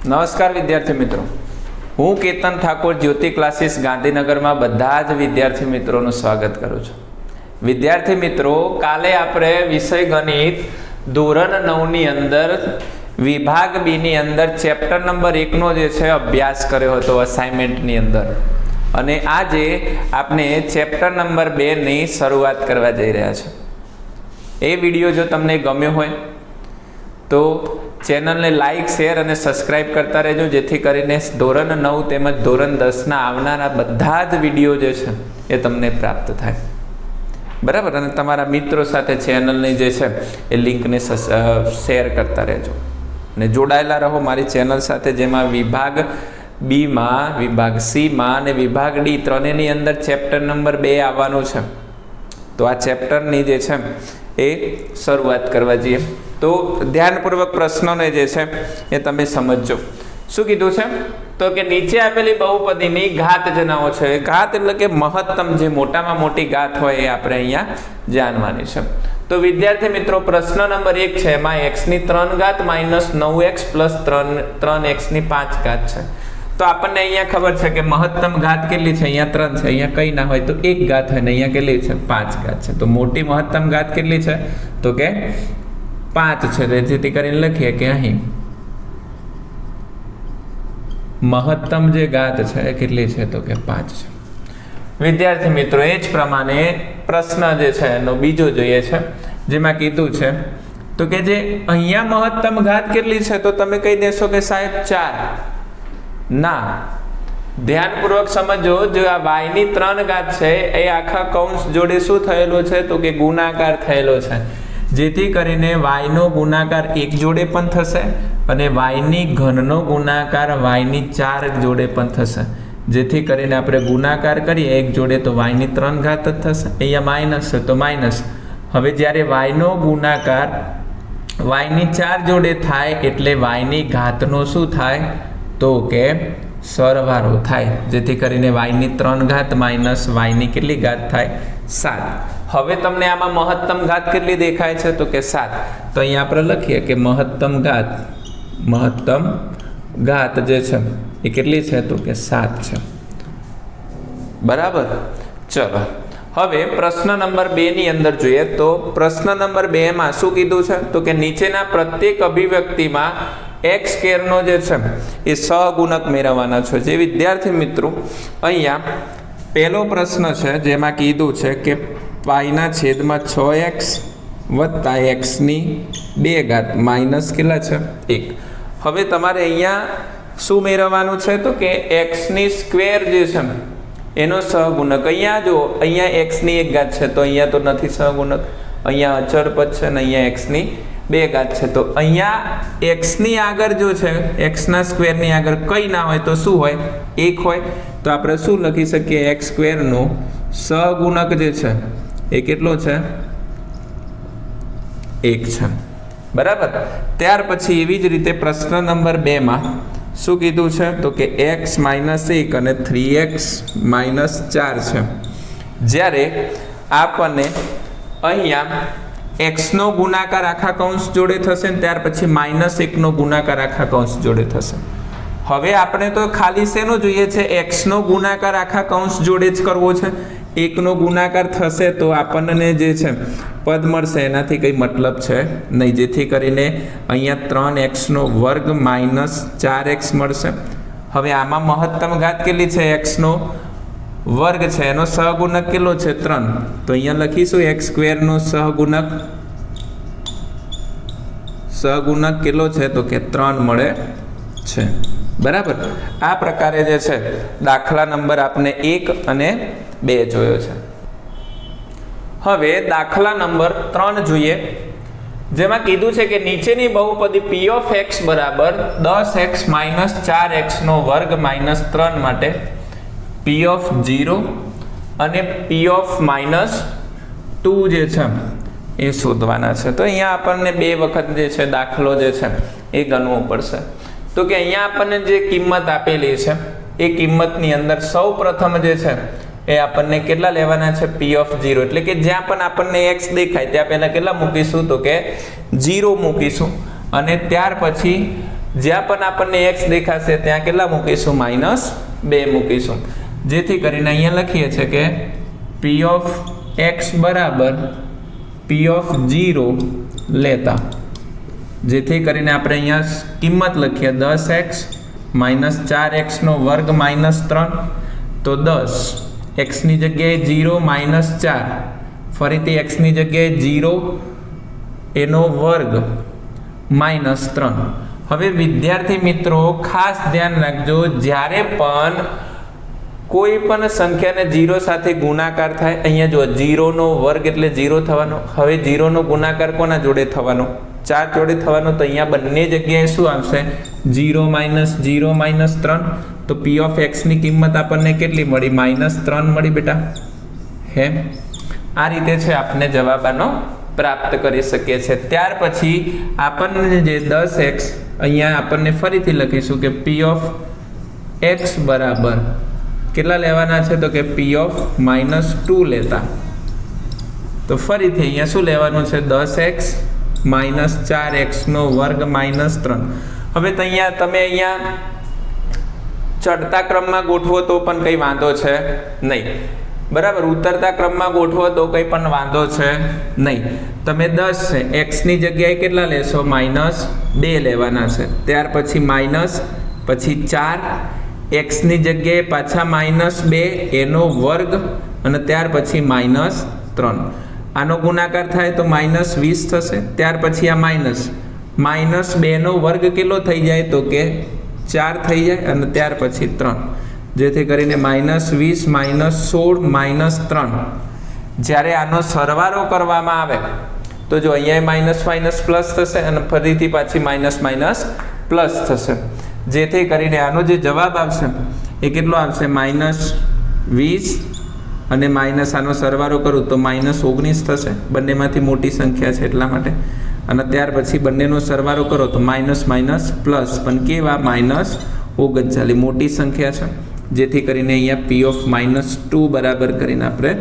નમસ્કાર વિદ્યાર્થી મિત્રો, હું કેતન ઠાકોર જ્યોતિ ક્લાસીસ ગાંધીનગરમાં બધા જ વિદ્યાર્થી મિત્રોનું સ્વાગત કરું છું. વિદ્યાર્થી મિત્રો, કાલે આપણે વિષય ગણિત ધોરણ 9 ની અંદર વિભાગ બી ની અંદર ચેપ્ટર નંબર 1 નો જે છે અભ્યાસ કર્યો હતો અસાઇનમેન્ટની અંદર, અને આજે આપણે ચેપ્ટર નંબર 2 ની શરૂઆત કરવા જઈ રહ્યા છે. એ વિડીયો જો તમને ગમ્યો હોય તો ચેનલને લાઇક, શેર અને સબસ્ક્રાઇબ કરતા રહેજો, જેથી કરીને ધોરણ 9 તેમજ ધોરણ 10ના આવનારા બધા જ વિડીયો જે છે એ તમને પ્રાપ્ત થાય. બરાબર? અને તમારા મિત્રો સાથે ચેનલની જે છે એ લિંકને શેર કરતા રહેજો અને જોડાયેલા રહો મારી ચેનલ સાથે, જેમાં વિભાગ બીમાં, વિભાગ સીમાં અને વિભાગ ડી ત્રણેયની અંદર ચેપ્ટર નંબર 2 આવવાનું છે. તો આ ચેપ્ટરની જે છે એ શરૂઆત કરવા જઈએ તો ધ્યાનપૂર્વક પ્રશ્નોને જે છે એ તમે સમજજો. શું કીધું છે? તો કે નીચે આપેલી બહુપદીની ઘાત જણાવો છે. ઘાત એટલે કે મહત્તમ, જે મોટામાં મોટી ઘાત હોય એ આપણે અહીંયા જાણવાની છે. તો વિદ્યાર્થી મિત્રો, પ્રશ્ન નંબર 1 છે, એમાં x ની 3 ઘાત માઇનસ 9x પ્લસ 3x ની 5 ઘાત છે. તો આપણને અહીંયા ખબર છે કે મહત્તમ ઘાત કેટલી છે? અહીંયા 3 છે, અહીંયા કંઈ ના હોય તો 1 ઘાત હોય ને અહીંયા કેટલી છે? 5 ઘાત છે. તો મોટી મહત્તમ ઘાત કેટલી છે? તો કે 5 છે. જેથી કરીને લખીએ કે અહીં મહત્તમ જે ઘાત છે એ કેટલી છે? તો કે 5 છે. વિદ્યાર્થી મિત્રો, એ જ પ્રમાણે પ્રશ્ન જે છે એનો બીજો જોઈએ છે, જેમાં કીધું છે તો કે જે અહીંયા મહત્તમ ઘાત કેટલી છે? તો તમે કહી દેશો કે સાહેબ 4. ના, ધ્યાનપૂર્વક સમજો. જો આ y ની 3 ઘાત છે એ આખા કૌંસ જોડે શું થયેલો છે? તો કે ગુણાકાર થયેલો છે. જેથી કરીને y નો ગુણાકાર 1 જોડે પણ થશે અને y ની ઘનનો ગુણાકાર y ની 4 જોડે પણ થશે. જેથી કરીને આપણે ગુણાકાર કરીએ 1 જોડે તો y ની 3 ઘાત જ થશે. અહીંયા માઇનસ છે તો માઇનસ. હવે જ્યારે y નો ગુણાકાર y ની 4 જોડે થાય એટલે y ની ઘાતનો શું થાય? તો કે સરવાળો થાય. જેથી કરીને y ની 3 ઘાત માઇનસ y ની કેટલી ઘાત થાય? 7. હવે તમને આમાં મહત્તમ ઘાત કેટલી દેખાય છે? તો કે 7. તો અહીંયા આપણે લખીએ કે મહત્તમ ઘાત જે છે એ કેટલી છે? તો કે 7 છે. બરાબર? ચલો હવે પ્રશ્ન નંબર 2 ની અંદર જોઈએ તો પ્રશ્ન નંબર 2 માં શું કીધું છે? તો કે નીચેના પ્રત્યેક અભિવ્યક્તિમાં x સ્ક્વેરનો જે છે એ સહગુણક મેળવવાના છે. જે વિદ્યાર્થી મિત્રો, અહીંયા પહેલો પ્રશ્ન છે જેમાં કીધું છે કે પાઈના છેદમાં 6x વત્તા x ની 2 ઘાત માઇનસ કેટલા છે? 1. હવે તમારે અહીંયા શું મેળવવાનું છે? તો કે x ની સ્ક્વેર જે છે એનો સહગુણક. અહીંયા જો, અહીંયા x ની 1 ઘાત છે તો અહીંયા તો નથી સહગુણક, અહીંયા અચળ પદ છે ને અહીંયા x ની 2 ઘાત છે. તો અહીંયા x ની આગળ જો છે, x ના સ્ક્વેર ની આગળ કંઈ ના હોય તો શું હોય? 1 હોય. તો આપણે શું લખી શકીએ? x સ્ક્વેરનો સહગુણક જે છે એ કેટલો છે? 1 છે. બરાબર? ત્યાર પછી એવી જ રીતે પ્રશ્ન નંબર 2 માં શું કીધું છે? તો કે x માઇનસ 1 અને 3x માઇનસ 4 છે. જ્યારે આપણને અહીંયા x નો ગુણાકાર આખા કૌંસ જોડે થશે ને ત્યાર પછી -1 નો ગુણાકાર આખા કૌંસ જોડે થશે. હવે આપણે તો ખાલી શેનો જોઈએ છે? x નો ગુણાકાર આખા કૌંસ જોડે જ કરવો છે. 1 નો ગુણાકાર થશે તો આપણને જે છે પદ મળશે, એનાથી કંઈ મતલબ છે નહીં. જેથી કરીને અહીંયા 3x નો વર્ગ માઇનસ 4x મળશે. હવે આમાં મહત્તમ ઘાત કેટલી છે? x નો વર્ગ છે, એનો સહગુણક કેટલો છે? 3. તો અહીંયા લખીશું x સ્ક્વેરનો સહગુણક કેટલો છે? તો કે 3 મળે છે. બરાબર? આ પ્રકારે જે છે દાખલા નંબર આપણે 1 અને 2 જોયો છે. હવે દાખલા નંબર 3 જોઈએ, જેમાં કીધું છે કે નીચેની બહુપદી p of x બરાબર 10x માઇનસ 4x નો વર્ગ માઇનસ 3 માટે p of 0 અને p of માઇનસ 2 જે છે એ શોધવાના છે. તો અહીંયા આપણને 2 વખત જે છે દાખલો જે છે એ ગણવો પડશે. તો કે અહીંયા આપણને જે કિંમત આપેલી છે એ કિંમતની અંદર સૌ પ્રથમ જે છે એ આપણને કેટલા લેવાના છે? p of 0. એટલે કે જ્યાં પણ આપણને x દેખાય ત્યાં પહેલા કેટલા મૂકીશું? તો કે 0 મૂકીશું. અને ત્યાર પછી જ્યાં પણ આપણને x દેખાશે ત્યાં કેટલા મૂકીશું? -2 મૂકીશું, જેથી કરીને અહીંયા લખીએ છીએ કે p ઓફ x બરાબર p ઓફ 0 લેતા, જેથી કરીને આપણે અહીંયા કિંમત લખીએ 10x માઇનસ 4x નો વર્ગ માઇનસ 3, તો 10 x ની જગ્યાએ 0 માઇનસ 4, ફરીથી x ની જગ્યાએ 0 એનો વર્ગ માઇનસ 3. હવે વિદ્યાર્થી મિત્રો ખાસ ધ્યાન રાખજો, જ્યારે પણ કોઈ પણ સંખ્યાને 0 સાથે ગુણાકાર થાય, અહીંયા જો 0 નો વર્ગ એટલે 0 થવાનો. હવે 0 નો ગુણાકાર કોના જોડે થવાનો? 4 જોડે થવાનો. તો અહીંયા બંને જગ્યાએ શું આવશે? 0 માઇનસ 0 માઇનસ 3. તો p ઓફ x ની કિંમત આપણને કેટલી મળી? -3 મળી બેટા. હે આ રીતે છે આપણે જવાબ આનો પ્રાપ્ત કરી શકીએ છીએ. ત્યાર પછી આપણને જે 10x અહીંયા આપણને ફરીથી લખીશું કે p ઓફ x બરાબર કેટલા લેવાના છે? તો કે p ઓફ -2 લેતા. તો ફરીથી અહીંયા શું લેવાનું છે? 10x માઇનસ 4x નો વર્ગ માઇનસ 3. હવે તો અહીંયા તમે અહીંયા ચડતા ક્રમમાં ગોઠવો તો પણ કંઈ વાંધો છે નહીં, બરાબર. ઉતરતા ક્રમમાં ગોઠવો તો કંઈ પણ વાંધો છે નહીં. તમે 10 છે, x ની જગ્યાએ કેટલા લેશો? -2 લેવાના છે. ત્યાર પછી માઇનસ, પછી 4, x ની જગ્યાએ પાછા -2 એનો વર્ગ, અને ત્યાર પછી -3. આનો ગુણાકાર થાય તો -20 થશે. ત્યાર પછી આ -2 નો વર્ગ કેટલો થઈ જાય? તો કે 4 થઈ જાય, અને ત્યાર પછી 3, જેથી કરીને -20 -16 -3. જ્યારે આનો સરવાળો કરવામાં આવે તો જો અહીંયા માઇનસ માઇનસ પ્લસ થશે, અને ફરીથી પાછી માઇનસ માઇનસ પ્લસ થશે, જેથી કરીને આનો જે જવાબ આવશે એ કેટલો આવશે? -20 અને માઇનસ આનો સરવાળો કરું તો -19 થશે. બંનેમાંથી મોટી સંખ્યા છે એટલા માટે. અને ત્યાર પછી બંનેનો સરવાળો કરો તો માઇનસ માઇનસ પ્લસ, પણ કેવા? -39 મોટી સંખ્યા છે, જેથી કરીને અહીંયા p ઓફ -2 બરાબર કરીને આપણે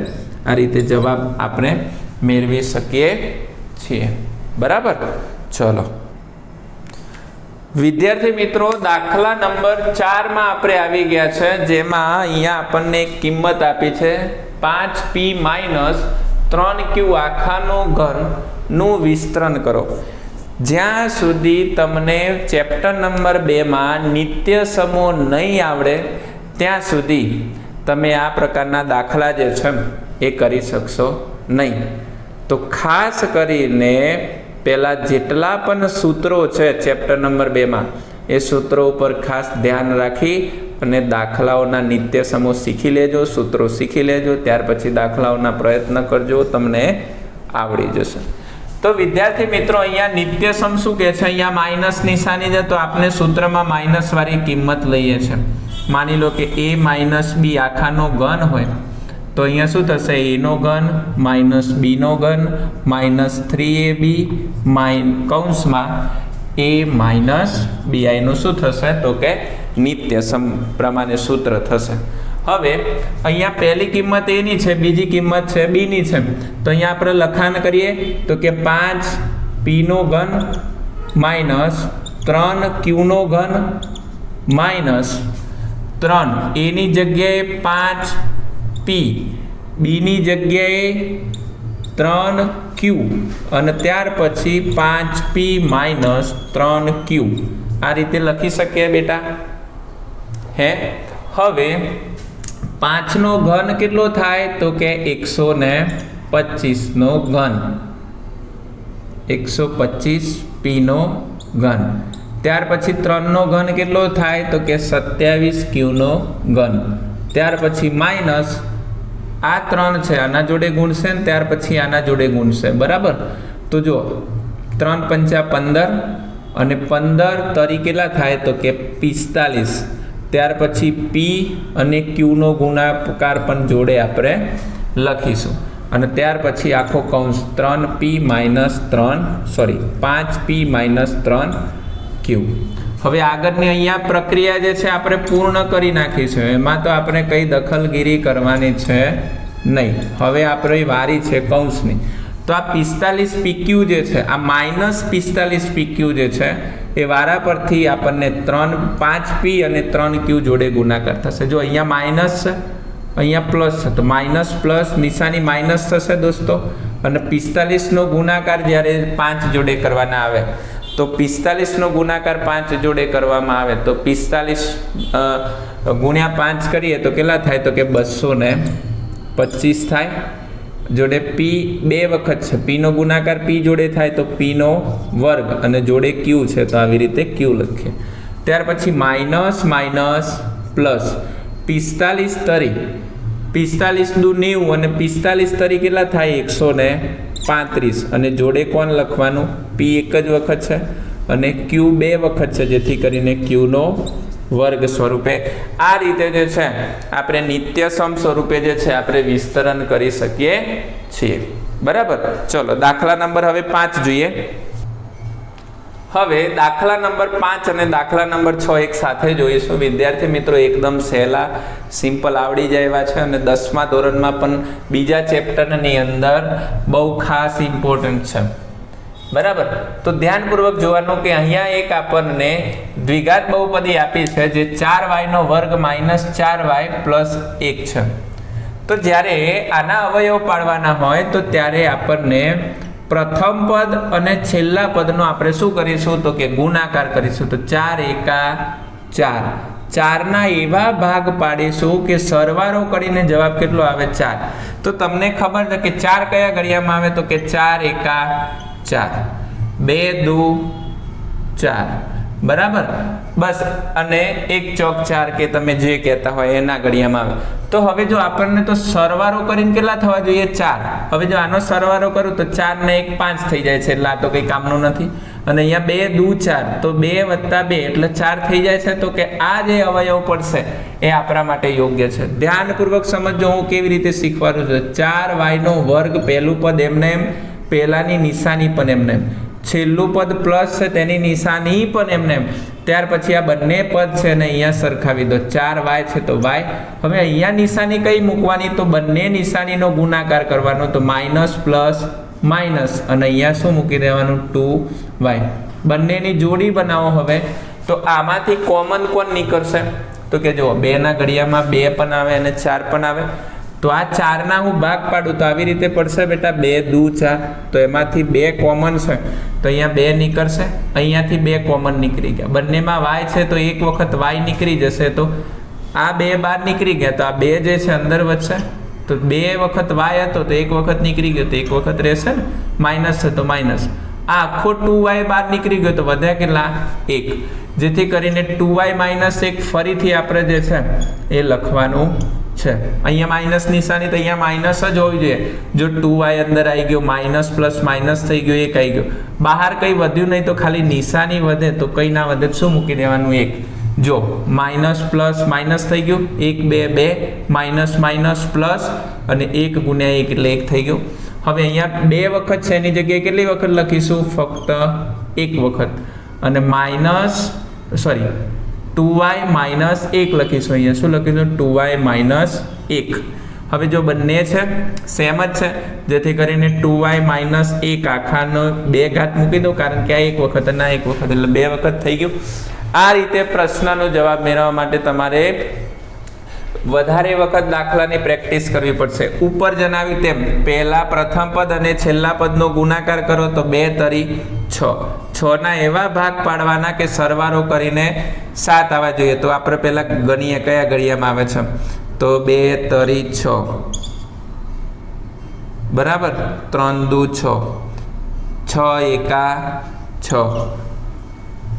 આ રીતે જવાબ આપણે મેળવી શકીએ છીએ. બરાબર. ચલો વિદ્યાર્થી મિત્રો, દાખલા નંબર 4 માં આપણે આવી ગયા છે, જેમાં અહીંયા આપણને એક કિંમત આપી છે 5p માઇનસ 3q આખાનો ઘન નું વિસ્તરણ કરો. જ્યાં સુધી તમને ચેપ્ટર નંબર 2 માં નિત્ય સમૂહ નહીં આવડે ત્યાં સુધી તમે આ પ્રકારના દાખલા જે છે એ કરી શકશો નહીં. તો ખાસ કરીને પહેલાં જેટલા પણ સૂત્રો છે ચેપ્ટર નંબર 2 માં એ સૂત્રો ઉપર ખાસ ધ્યાન રાખી અને દાખલાઓના નિત્ય સમૂહ શીખી લેજો, સૂત્રો શીખી લેજો. ત્યાર પછી દાખલાઓના પ્રયત્ન કરજો, તમને આવડી જશે. તો વિદ્યાર્થી મિત્રો, અહીંયા નિત્ય સમ શું કહે છે? અહીંયા માઇનસ નિશાની છે, તો આપણે સૂત્રમાં માઇનસ વાળી કિંમત લઈએ છીએ. માની લો કે a માઇનસ b આખાનો ઘન હોય, તો અહીંયા શું થશે? a નો ઘન માઇનસ b નો ઘન માઇનસ 3ab કૌંસમાં a માઇનસ b. એનું શું થશે? તો કે નિત્ય સમ પ્રમાણે સૂત્ર થશે. હવે અહીંયા પહેલી કિંમત a ની છે, બીજી કિંમત છે b ની છે, તો અહીંયા આપણે લખાણ કરીએ તો કે 5p નો ઘન માઇનસ 3q નો ઘન માઇનસ 3 a ની જગ્યાએ 5p, b ની જગ્યાએ 3q, અને ત્યાર પછી 5p માઇનસ 3q. આ રીતે લખી શકીએ બેટા. હે હવે 5 નો ઘન કેટલો થાય? તો કે 125 નો ઘન, 125p નો ઘન. ત્યાર પછી 3 નો ઘન કેટલો થાય? તો કે 27q નો ઘન. ત્યાર પછી માઇનસ આ 3 છે, આના જોડે ગુણશે, ને ત્યાર પછી આના જોડે ગુણશે. બરાબર. તો જો 3 પંચા 15, અને 15 તરી કેટલા થાય? તો કે 45. ત્યાર પછી p અને q નો ગુણાકાર પણ જોડે આપણે લખીશું, અને ત્યાર પછી આખો કૌંસ 5p માઇનસ 3q. હવે આગળની અહીંયા પ્રક્રિયા જે છે આપણે પૂર્ણ કરી નાખીશું. એમાં તો આપણે કઈ દખલગીરી કરવાની છે નહીં. હવે આપણી વારી છે કૌંસની. તો આ 45pq જે છે, આ -45pq જે છે એ વારા પરથી આપણને 5p અને 3q જોડે ગુણાકાર થશે. જો અહીંયા માઇનસ છે, અહીંયા પ્લસ છે, તો માઇનસ પ્લસ નિશાની માઇનસ થશે દોસ્તો. અને 45નો ગુણાકાર જ્યારે 5 જોડે કરવાના આવે તો 45નો ગુણાકાર 5 જોડે કરવામાં આવે તો 45 ગુણ્યા 5 કરીએ તો કેટલા થાય? તો કે 225 થાય. જોડે p 2 વખત છે, p નો ગુણાકાર p જોડે થાય તો p નો વર્ગ અને જોડે q છે તો આવી રીતે q લખીએ. ત્યાર પછી માઇનસ માઇનસ પ્લસ 45 તરી 45 દુ 90 અને 45 તરી કેટલા થાય? 135 અને જોડે કોણ લખવાનું? p એક જ વખત છે અને q 2 વખત છે, જેથી કરીને q નો વર્ગ સ્વરૂપે આ રીતે જે છે આપણે નિત્યસમ સ્વરૂપે જે છે આપણે વિસ્તરણ કરી શકીએ છીએ. બરાબર. ચલો દાખલા નંબર હવે 5 જોઈએ. હવે દાખલા નંબર 5 અને દાખલા નંબર 6 એક સાથે જોઈશું. વિદ્યાર્થી મિત્રો એકદમ સહેલા સિમ્પલ આવડી જાય એવા છે અને 10મા ધોરણમાં પણ બીજા ચેપ્ટરની અંદર બહુ ખાસ ઇમ્પોર્ટન્ટ છે. બરાબર. તો ધ્યાનપૂર્વક જોવાનું કે અહીંયા એક આપણને દ્વિઘાત બહુપદી આપી છે જે 4y નો વર્ગ માઇનસ 4y પ્લસ 1 છે. તો જ્યારે આના અવયવ પાડવાના હોય તો ત્યારે આપણને પ્રથમ પદ અને છેલ્લા પદનો આપણે શું કરીશું? તો કે ગુણાકાર કરીશું. તો 4 એકા 4, 4ના એવા ભાગ પાડીશું કે સરવાળો કરીને જવાબ કેટલો આવે? 4. તો તમને ખબર છે કે 4 કયા ઘડિયામાં આવે? તો કે 4 એકા 4, 2 દુ 4. બરાબર. બસ. અને 1 ચોક 4 કે તમે જે કહેતા હોય એના ઘડિયામાં આવે. તો હવે જો આપણને તો સરવાળો કરીને કેટલા થવા જોઈએ? 4. હવે જો આનો સરવાળો કરું તો 4 ને 1 5 થઈ જાય છે, એટલે આ તો કંઈ કામનું નથી. અને અહીંયા 2 દુ 4 તો 2 વત્તા 2 એટલે 4 થઈ જાય છે. તો કે આ જે અવયવ પડશે એ આપણા માટે યોગ્ય છે. ધ્યાનપૂર્વક સમજો હું કેવી રીતે શીખવાડું છું. 4y નો વર્ગ પહેલું પદ એમને એમ, પહેલાની નિશાની પણ એમને એમ, છેલ્લું પદ પ્લસ છે તેની નિશાની પણ એમને એમ. ત્યાર પછી આ બંને પદ છે ને અહીંયા સરખાવી દો. 4y છે તો y. હવે અહીંયા નિશાની કઈ મૂકવાની? તો બંને નિશાનીનો ગુણાકાર કરવાનો. તો માઇનસ પ્લસ માઇનસ અને અહીંયા શું મૂકી દેવાનું? 2y. બંનેની જોડી બનાવો. હવે તો આમાંથી કોમન કોણ નીકળશે? તો કે જુઓ 2 ના ઘડિયામાં 2 પણ આવે અને 4 પણ આવે. તો આ 4ના હું ભાગ પાડું તો આવી રીતે પડશે બેટા. 2 દુ 4 તો એમાંથી 2 કોમન છે તો અહીંયા 2 નીકળશે, અહીંયાથી 2 કોમન નીકળી ગયા. બંનેમાં y છે તો એક વખત y નીકળી જશે. તો આ 2 બહાર નીકળી ગયા તો આ 2 જે છે અંદર વધશે. તો 2 વખત y હતો તો એક વખત નીકળી ગયો તો એક વખત રહેશે ને. માઇનસ છે તો માઇનસ. આ આખો 2y બહાર નીકળી ગયો તો વધ્યા કેટલા? 1. જેથી કરીને 2y માઇનસ 1 ફરીથી આપણે જે છે એ લખવાનું છે. અહીંયા માઇનસ નિશાની તો અહીંયા માઇનસ જ હોવી જોઈએ. જો 2y અંદર આવી ગયો, માઇનસ પ્લસ માઇનસ થઈ ગયો, 1 આવી ગયો. બહાર કંઈ વધ્યું નહીં તો ખાલી નિશાની વધે તો કંઈ ના વધે. શું મૂકી દેવાનું? 1. જો માઇનસ પ્લસ માઇનસ થઈ ગયું, 1 2 2 માઇનસ માઇનસ પ્લસ અને 1 ગુણ્યા 1 એટલે 1 થઈ ગયું. હવે અહીંયા 2 વખત છે એની જગ્યાએ કેટલી વખત લખીશું? ફક્ત 1 વખત. અને માઇનસ 2y માઇનસ 1 લખીશું. અહીંયા શું લખીશું? 2y minus 1. હવે જો બંને છે સેમ જ છે, જેથી કરીને 2y માઇનસ 1 આખાનો 2 ઘાત મૂકી દો, કારણ કે આ 1 વખત અને આ 1 વખત એટલે 2 વખત થઈ ગયું. આ રીતે પ્રશ્નનો જવાબ મેળવવા માટે તમારે વધારે વખત દાખલાની પ્રેક્ટિસ કરવી પડશે. ઉપર જણાવ્યું તેમ પહેલા પ્રથમ પદ અને છેલ્લા પદનો ગુણાકાર કરો તો 2 તરી 6. 6ના એવા ભાગ પાડવાના કે સરવાળો કરીને 7 આવવા જોઈએ. તો આપણે પહેલા ગણીએ કયા ઘડિયામાં આવે છે. તો 2 તરી 6. બરાબર. 3 દુ 6, 6 એકા 6.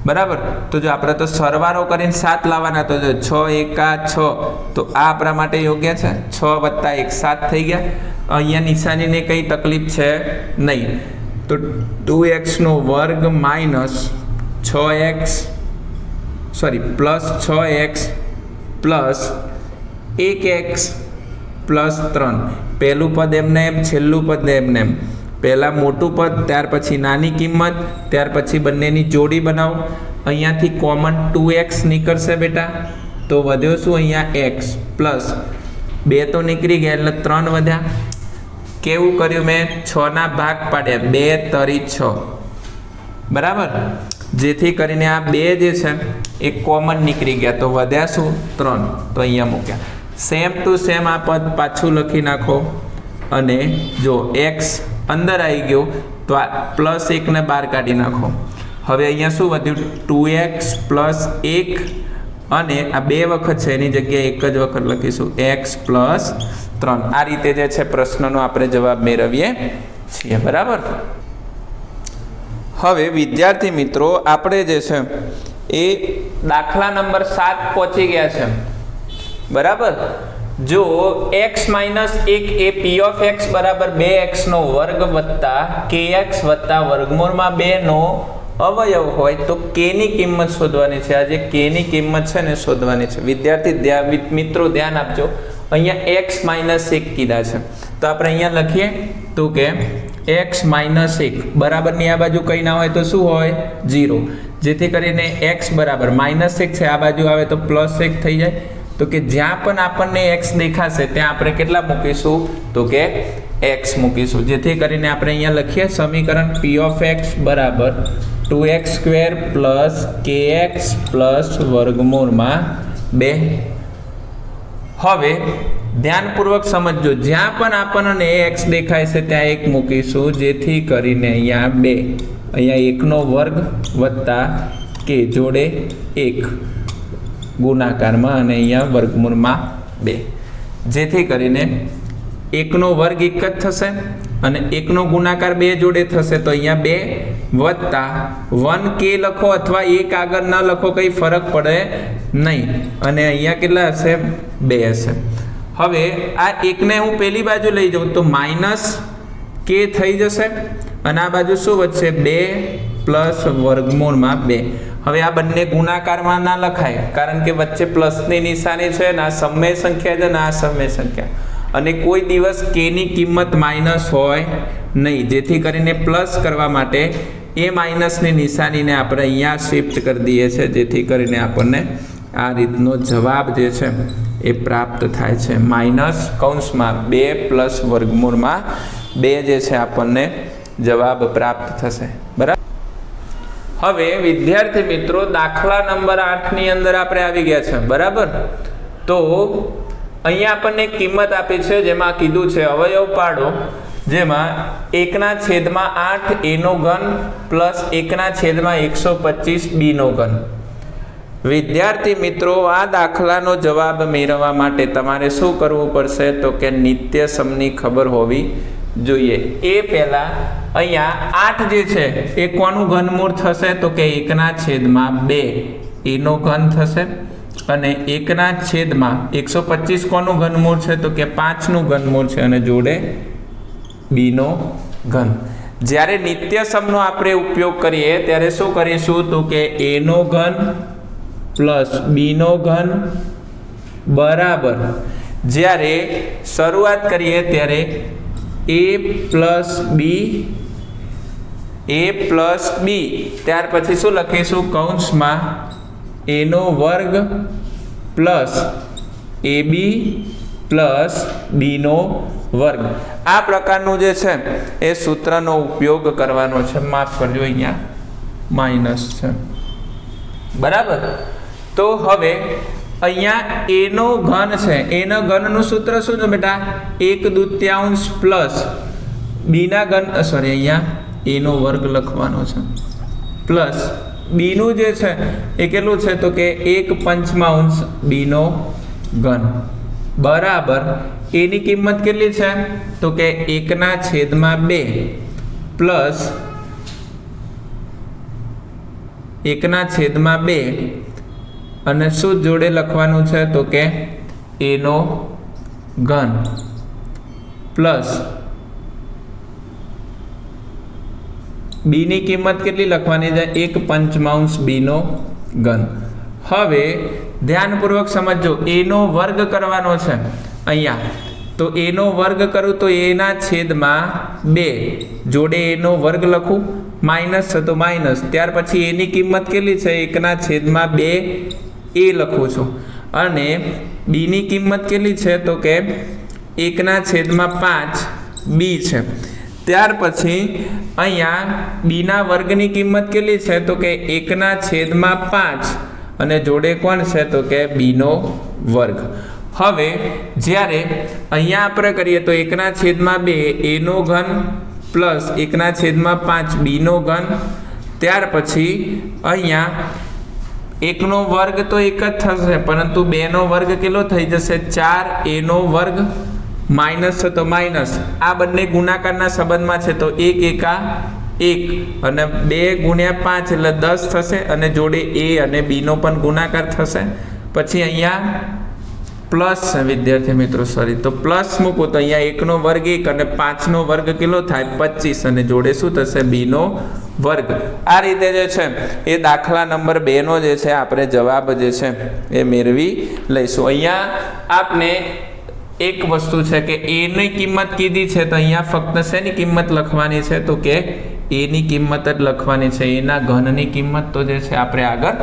બરાબર. તો જો આપણે તો સરવાળો કરીને 7 લાવવાના, તો જો 6 એકા 6 તો આ આપણા માટે યોગ્ય છે. 6 વત્તા 1 7 થઈ ગયા. અહીંયા નિશાનીને કંઈ તકલીફ છે નહીં. તો 2x નો વર્ગ minus 6x plus 6x plus 1x plus 3. પહેલું પદ એમને એમ, છેલ્લું પદ એમને એમ. પહેલાં મોટું પદ, ત્યાર પછી નાની કિંમત, ત્યાર પછી બંનેની જોડી બનાવો. અહીંયાથી કોમન 2x નીકળશે બેટા. તો વધ્યો શું? અહીંયા x પ્લસ 2 તો નીકળી ગયા એટલે 3 વધ્યા. કેવું કર્યું મેં? 6ના ભાગ પાડ્યા. 2 તરી 6. બરાબર. જેથી કરીને આ 2 જે છે એ કોમન નીકળી ગયા, તો વધ્યા શું 3, તો અહીંયા મૂક્યા. સેમ ટુ સેમ આ પદ પાછું લખી નાખો અને જો x અંદર આવી ગયો તો આ +1 ને બહાર કાઢી નાખો. હવે અહીંયા શું વધ્યું 2x + 1 અને આ 2 વખત છે એની જગ્યાએ એક જ વખત લખીશું x + 3. આ રીતે જે છે પ્રશ્નનો આપણે જવાબ મેળવીએ છીએ. બરાબર. હવે વિદ્યાર્થી મિત્રો આપણે જે છે એ દાખલા નંબર 7 પહોંચી ગયા છે. બરાબર. જો x - 1 એ p(x) = 2x નો વર્ગ વત્તા kx વત્તા વર્ગમૂળમાં 2 નો અવયવ હોય તો k ની કિંમત શોધવાની છે. આ જે k ની કિંમત છે ને શોધવાની છે. વિદ્યાર્થી મિત્રો ધ્યાન આપજો, અહીંયા x - 1 કીધા છે તો આપણે અહીંયા લખીએ તો કે x - 1 બરાબરની આ બાજુ કઈ ના હોય તો શું હોય 0, જેથી કરીને x બરાબર -1 છે, આ બાજુ આવે તો +1 થઈ જાય. તો કે જ્યાં પણ આપણને x દેખાશે ત્યાં આપણે કેટલા મૂકીશું તો કે x મૂકીશું, જેથી કરીને આપણે અહીંયા લખીએ સમીકરણ p(x) = 2x² + kx + વર્ગમૂળમાં 2. હવે ધ્યાનપૂર્વક સમજજો, જ્યાં પણ આપણને x દેખાય છે ત્યાં 1 મૂકીશું, જેથી કરીને અહીંયા 2, અહીંયા 1 નો વર્ગ વત્તા k જોડે 1 ગુણાકારમાં અને અહીંયા વર્ગમૂળમાં 2, જેથી કરીને 1 નો વર્ગ 1 જ થશે અને 1 નો ગુણાકાર 2 જોડે થશે, તો અહીંયા 2 વત્તા 1k લખો અથવા 1 આગળ ન લખો, કંઈ ફરક પડે નહીં, અને અહીંયા કેટલા હશે 2 હશે. હવે આ 1 ને હું પેલી બાજુ લઈ જાઉં તો -k થઈ જશે અને આ બાજુ શું વધશે 2 + વર્ગમૂળમાં 2. હવે આ બંને ગુણાકારમાં ના લખાય કારણ કે વચ્ચે પ્લસની નિશાની છે ને આ સમય સંખ્યા છે ને આ સમય સંખ્યા, અને કોઈ દિવસ k ની કિંમત માઇનસ હોય નહીં, જેથી કરીને પ્લસ કરવા માટે એ માઇનસની નિશાનીને આપણે અહીંયા શિફ્ટ કરી દઈએ છીએ, જેથી કરીને આપણને આ રીતનો જવાબ જે છે એ પ્રાપ્ત થાય છે. -2 + વર્ગમૂળમાં 2 જે છે આપણને જવાબ પ્રાપ્ત થશે. બરાબર. હવે વિદ્યાર્થી મિત્રો દાખલા નંબર 8 ની અંદર આપણે આવી ગયા છે. બરાબર. તો અહીંયા આપણને કિંમત આપી છે, જેમાં કીધું છે અવયવ પાડો, જેમાં 1/8 a નો ઘન + 1/125 b નો ઘન. વિદ્યાર્થી મિત્રો આ દાખલાનો જવાબ મેળવવા માટે તમારે શું કરવું પડશે તો કે નિત્ય સમની ખબર હોવી જોઈએ. એ પહેલા અહીંયા 8 જે છે એ કોનું ઘનમૂળ થશે તો કે 1/2 એનો ઘન થશે, અને 1/125 કોનું ઘનમૂળ છે તો કે 5 નું ઘનમૂળ છે, અને જોડે b નો ઘન. જ્યારે નિત્ય સમનો આપણે ઉપયોગ કરીએ ત્યારે શું કરીશું તો કે a નો ઘન + b નો ઘન બરાબર, જ્યારે શરૂઆત કરીએ ત્યારે a + b, ત્યાર પછી શું લખીશું કૌંસમાં a નો વર્ગ + ab + b નો વર્ગ. આ પ્રકારનું જે છે એ સૂત્રનો ઉપયોગ કરવાનો છે. માફ કરજો, અહીંયા માઇનસ છે. બરાબર. તો હવે અહીંયા a નો ઘન છે, a ના ઘનનું સૂત્ર શું છે બેટા 1/2 પ્લસ b ના ઘન, સોરી અહીંયા a નો વર્ગ લખવાનો છે, પ્લસ b નું જે છે એ કેટલું છે તો કે 1/5 b નો ઘન બરાબર. a ની કિંમત કેટલી છે તો કે 1/2 પ્લસ 1/2 અને શું જોડે લખવાનું છે તો કે a નો ઘન પ્લસ b ની કિંમત કેટલી લખવાની છે 1/5 b નો ઘન. હવે ધ્યાનપૂર્વક સમજો, a નો વર્ગ કરવાનો છે અહીંયા, તો a નો વર્ગ કરું તો a/2 જોડે a નો વર્ગ લખું, માઇનસ છે તો માઇનસ, ત્યાર પછી a ની કિંમત કેટલી છે 1/2 a લખું છું, અને b ની કિંમત કેટલી છે તો કે 1/5 b છે. ત્યાર પછી અહીંયા બીના વર્ગની કિંમત કેટલી છે તો કે 1/5 અને જોડે કોણ છે તો કે બીનો વર્ગ. હવે જ્યારે અહીંયા આપણે કરીએ તો 1/2 એનો ઘન પ્લસ 1/5 બીનો ઘન. ત્યાર પછી અહીંયા 1નો વર્ગ તો એક જ થશે, પરંતુ 2નો વર્ગ કેટલો થઈ જશે 4 એનો વર્ગ માઇનસ છે તો માઇનસ. આ બંને ગુણાકારના સંબંધમાં છે તો 1 એકા 1 અને 2 × 5 એટલે 10 થશે અને જોડે એ અને બીનો પણ ગુણાકાર થશે. પછી અહીંયા પ્લસ છે વિદ્યાર્થી મિત્રો, સોરી, તો પ્લસ મૂકો તો અહીંયા 1નો વર્ગ 1 અને 5નો વર્ગ કેટલો થાય 25 અને જોડે શું થશે બીનો વર્ગ. આ રીતે જે છે એ દાખલા નંબર 2નો જે છે આપણે જવાબ જે છે એ મેળવી લઈશું. અહીંયા આપણે એક વસ્તુ છે કે એની કિંમત કીધી છે તો અહીંયા ફક્ત શેની કિંમત લખવાની છે તો કે એની કિંમત જ લખવાની છે. એના ઘનની કિંમત તો જે છે આપણે આગળ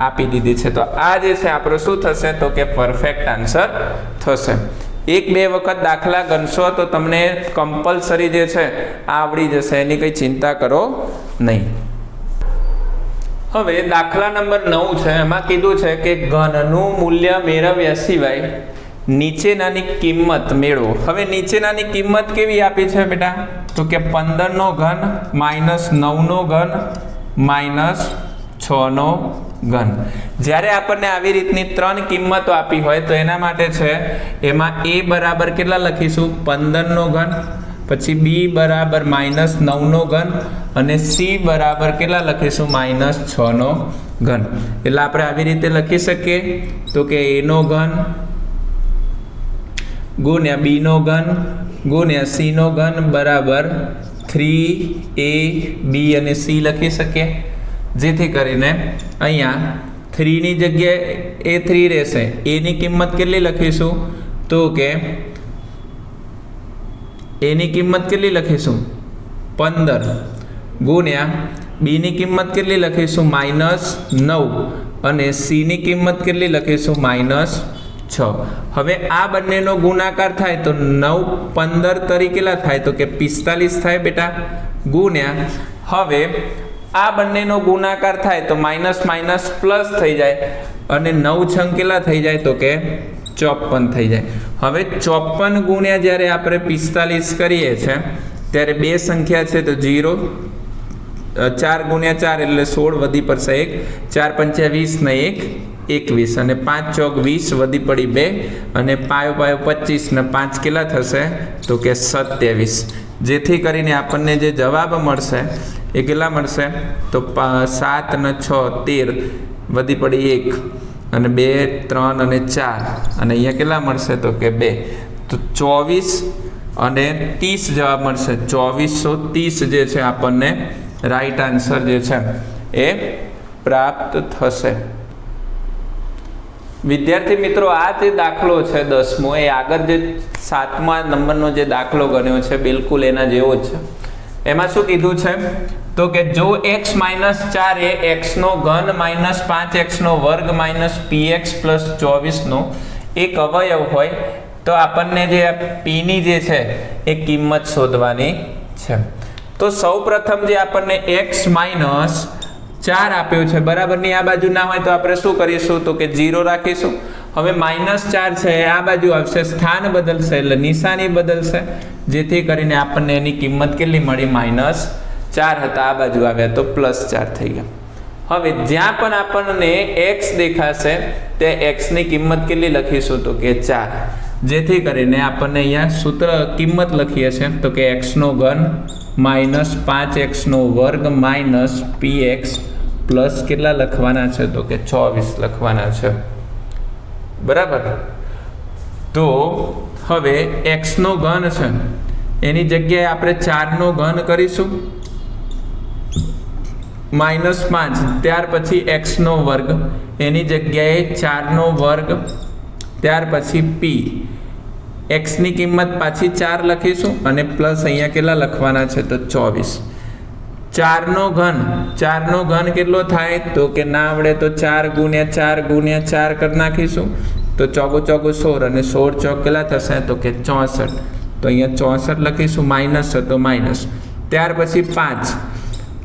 આપી દીધી છે. તો આ જે છે આપણો શું થશે તો કે પરફેક્ટ આન્સર થશે. 1-2 વખત દાખલા ગણશો તો તમને કમ્પલસરી જે છે આવડી જશે, એની કંઈ ચિંતા કરો નહીં. હવે દાખલા નંબર 9 છે, એમાં કીધું છે કે ઘનનું મૂલ્ય મેળવ્યા સિવાય નીચેનાની કિંમત મેળવો. હવે નીચેનાની કિંમત કેવી આપી છે બેટા તો કે 15નો ઘન -9નો ઘન -6નો ઘન. જ્યારે આપણને આવી રીતની 3 કિંમતો આપી હોય તો એના માટે છે એમાં a બરાબર કેટલા લખીશું 15નો ઘન, પછી b બરાબર -9નો ઘન અને c બરાબર કેટલા લખીશું -6નો ઘન. એટલે આપણે આવી રીતે લખી શકીએ તો કે a નો ઘન ગુણ્યા b નો ઘન ગુણ્યા c નો ઘન બરાબર 3ab અને c લખી શકીએ. જેથી કરીને અહીંયા 3ની જગ્યાએ એ 3 રહેશે. એની કિંમત કેટલી લખીશું તો કે એની કિંમત કેટલી લખીશું 15 ગુણ્યા બીની કિંમત કેટલી લખીશું -9 અને cની કિંમત કેટલી લખીશું -6. હવે આ બંનેનો ગુણાકાર થાય તો 9 15 તરી કેટલા થાય તો કે 45 થાય બેટા. ગુણ્યા હવે આ બંનેનો ગુણાકાર થાય તો માઇનસ માઇનસ પ્લસ થઈ જાય અને 9 છંગ કેટલા થઈ જાય તો કે 54 થઈ જાય. હવે 54 ગુણ્યા જ્યારે આપણે 45 કરીએ છીએ ત્યારે બે સંખ્યા છે તો 0, 4 ગુણ્યા 4 એટલે 16 વધી પડશે 1, 4 પંચા 20 ને 1 21 અને 5 ચોક 20 વધી પડી 2 અને 5 25 ને 5 કેટલા થશે તો કે 27. જેથી કરીને આપણને જે જવાબ મળશે એ કેટલા મળશે તો 7 ને 6 13 વધી પડી 1 અને 2 3 અને 4 અને અહીંયા કેટલા મળશે તો કે 2. તો 24 અને 30 જવાબ મળશે. 2430 જે છે આપણને રાઈટ આન્સર જે છે એ પ્રાપ્ત થશે. વિદ્યાર્થી મિત્રો, આ જે દાખલો છે 10મો એ આગળ જે 7મા નંબરનો જે દાખલો ગણ્યો છે બિલકુલ એના જેવો જ છે. એમાં શું કીધું છે તો કે જો x - 4 એ x નો ઘન - 5x નો વર્ગ px + 24 નો એક અવયવ હોય તો આપણને જે p ની જે છે એ કિંમત શોધવાની છે. તો સૌપ્રથમ જે આપણને x - 4 આપ્યો છે બરાબર ની આ બાજુ ના હોય તો આપણે શું કરીશું તો કે 0 રાખીશું. હવે -4 છે આ બાજુ આવશે, સ્થાન બદલશે એટલે નિશાની બદલશે. જેથી કરીને આપણને એની કિંમત કેટલી મળી -4 હતા, આ બાજુ આવ્યા તો +4 થઈ ગયા. હવે જ્યાં પણ આપણને x દેખાશે તે x ની કિંમત કેટલી લખીશું તો કે 4. જેથી કરીને આપણને અહીંયા સૂત્ર કિંમત લખીએ છીએ તો કે x નો ઘન -5x નો વર્ગ px પ્લસ કેટલા લખવાના છે તો કે 24 લખવાના છે બરાબર. તો હવે x નો ઘન છે એની જગ્યાએ આપણે 4 નો ઘન કરીશું -5, ત્યાર પછી x નો વર્ગ એની જગ્યાએ 4 નો વર્ગ, ત્યાર પછી p, x ની કિંમત પાછી 4 લખીશું અને પ્લસ અહીંયા કેટલા લખવાના છે તો 24. 4 નો ઘન કેટલો થાય તો કે ના આવડે તો 4 × 4 × 4 કરી નાખીશું તો ચોગુ 16 અને 16 ચોક કેટલા થશે તો કે 64. તો અહીંયા 64 લખીશું, માઇનસ છે તો માઇનસ. ત્યાર પછી 5,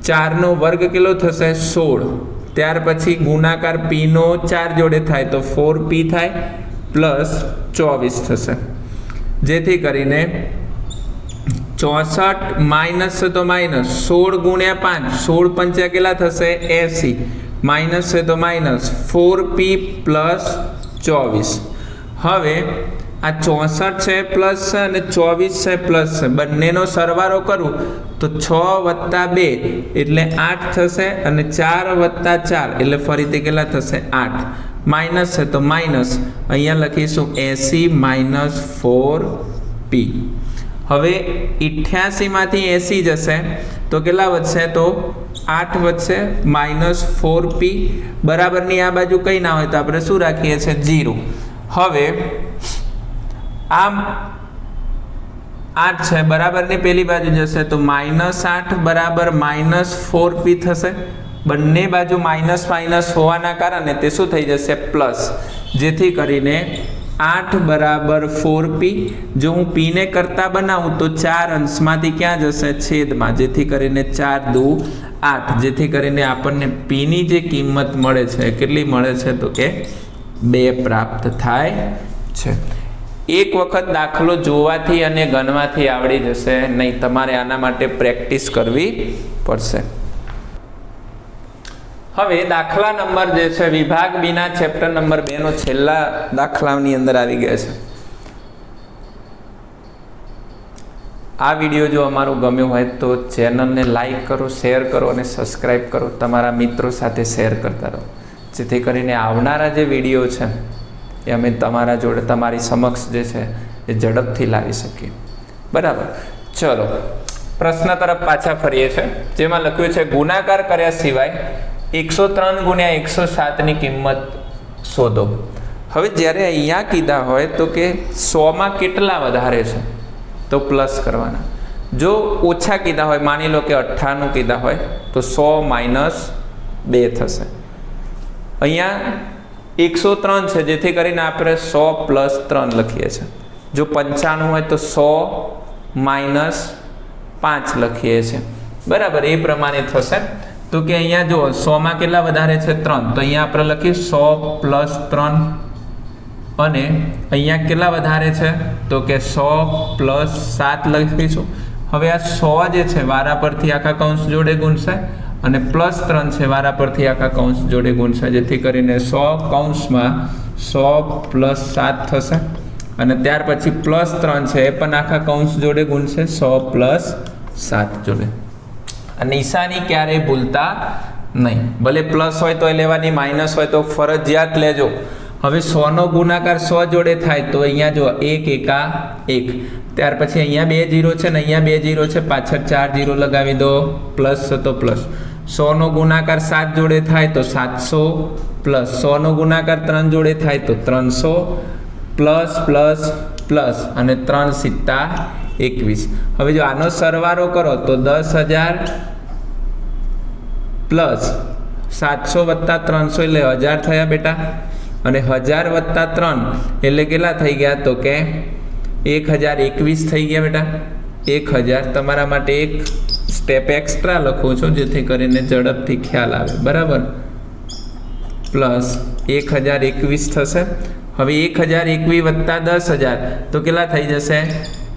4નો વર્ગ કેટલો થશે? 16. ત્યાર પછી ગુણાકાર પીનો 4 જોડે થાય તો 4p થાય પ્લસ 24 થશે. જેથી કરીને 64 માઇનસ છે તો માઇનસ, 16 ગુણ્યા 5, 16 પંચા કેટલા થશે? 80. માઇનસ છે તો માઇનસ 4p પ્લસ 24. હવે આ 64 છે પ્લસ છે અને 24 છે પ્લસ છે, બંનેનો સરવાળો કરું તો 6 + 2 એટલે 8 થશે અને 4 + 4 એટલે ફરીથી કેટલા થશે? 8. માઇનસ છે તો માઇનસ, અહીંયા લખીશું 80 માઇનસ 4p. હવે 88 માંથી 80 જશે તો કેટલા વધશે? તો 8 વધશે માઇનસ 4p. બરાબરની આ બાજુ કંઈ ના હોય તો આપણે શું રાખીએ છીએ? 0. હવે આમ 8 છે બરાબરની પેલી બાજુ જશે તો -8 બરાબર -4p થશે. બંને બાજુ માઇનસ માઇનસ હોવાના કારણે તે શું થઈ જશે? પ્લસ. જેથી કરીને 8 બરાબર 4p. જો હું p ને કરતા બનાવું તો 4 અંશમાંથી ક્યાં જશે? છેદમાં. જેથી કરીને 4 દુ 8. જેથી કરીને આપણને p ની જે કિંમત મળે છે કેટલી મળે છે? તો કે 2 પ્રાપ્ત થાય છે. એક વખત દાખલો જોવાથી અને ગણવાથી આવડી જશે નહીં, તમારે આના માટે પ્રેક્ટિસ કરવી પડશે. હવે દાખલા નંબર જે છે વિભાગ બીના ચેપ્ટર નંબર 2 નો છેલ્લા દાખલાની અંદર આવી ગયા છે. આ વિડીયો જો અમારું ગમ્યું હોય તો ચેનલને લાઈક કરો, શેર કરો અને સબસ્ક્રાઈબ કરો. તમારા મિત્રો સાથે શેર કરતા રહો, જેથી કરીને આવનારા જે વિડીયો છે એ અમે તમારા જોડે તમારી સમક્ષ જે છે એ ઝડપથી લાવી શકીએ. બરાબર. ચલો પ્રશ્ન તરફ પાછા ફરીએ છીએ, જેમાં લખ્યું છે ગુણાકાર કર્યા સિવાય 103 ગુણ્યા 107 ની કિંમત શોધો. હવે જ્યારે અહીંયા કીધા હોય તો કે 100માં કેટલા વધારે છે તો પ્લસ કરવાના. જો ઓછા કીધા હોય, માની લો કે 98 કીધા હોય તો 100 - 2 થશે. અહીંયા 103 છે, જેથી કરીને આપણે 100 + 3 લખીએ છીએ. જો 95 હોય તો 100 - 5 લખીએ છીએ. બરાબર. એ પ્રમાણે થશે. તો કે અહીંયા જો 100માં કેટલા વધારે છે? 3. તો અહીંયા આપણે લખીએ 100 + 3. અને અહીંયા કેટલા વધારે છે? તો કે 100 + 7 લખીશું. હવે આ 100 જે છે વારા પરથી આખા કૌંસ જોડે ગુણશે અને +3 છે વારા પરથી આખા કૌંસ જોડે ગુણશે. જેથી કરીને 100 કૌંસમાં 100 + 7 થશે. અને ત્યાર પછી +3 છે એ પણ આખા કૌંસ જોડે ગુણશે 100 + 7 જોડે. નિશાની ક્યારેય ભૂલતા નહીં. ભલે પ્લસ હોય તો લેવાની, માઇનસ હોય તો ફરજિયાત લેજો. હવે 100 નો ગુણાકાર 100 જોડે થાય તો અહીંયા જો 1 એકા 1. ત્યાર પછી અહીંયા 2 0 છે ને અહીંયા 2 0 છે, પાછળ 4 0 લગાવી દો. પ્લસ છે તો પ્લસ. 100 નો ગુણાકાર 7 જોડે થાય તો 700 પ્લસ. 100 નો ગુણાકાર 3 જોડે થાય તો 300 પ્લસ પ્લસ પ્લસ અને 3 સિત્તા 21. હવે જો આનો સરવાળો કરો તો 10,000 પ્લસ 700 + 300 એટલે 1000 થયા બેટા. અને 1000 + 3 એટલે કેટલા થઈ ગયા? તો કે 1021 થઈ ગયા બેટા. 1000 તમારા માટે એક સ્ટેપ એક્સ્ટ્રા લખું છું જેથી કરીને ઝડપથી ખ્યાલ આવે. બરાબર. પ્લસ 1021 થશે. હવે 1021 + 10,000 તો કેટલા થઈ જશે?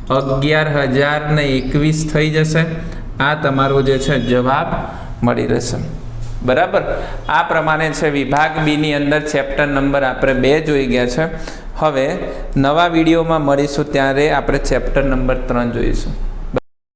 11,021 થઈ જશે. આ તમારો જે છે જવાબ મળી રહેશે. બરાબર. આ પ્રમાણે છે વિભાગ બી ની અંદર ચેપ્ટર નંબર આપણે 2 જોઈ ગયા છે. હવે નવા વિડીયોમાં મળીશું, ત્યારે આપણે ચેપ્ટર નંબર 3 જોઈશું.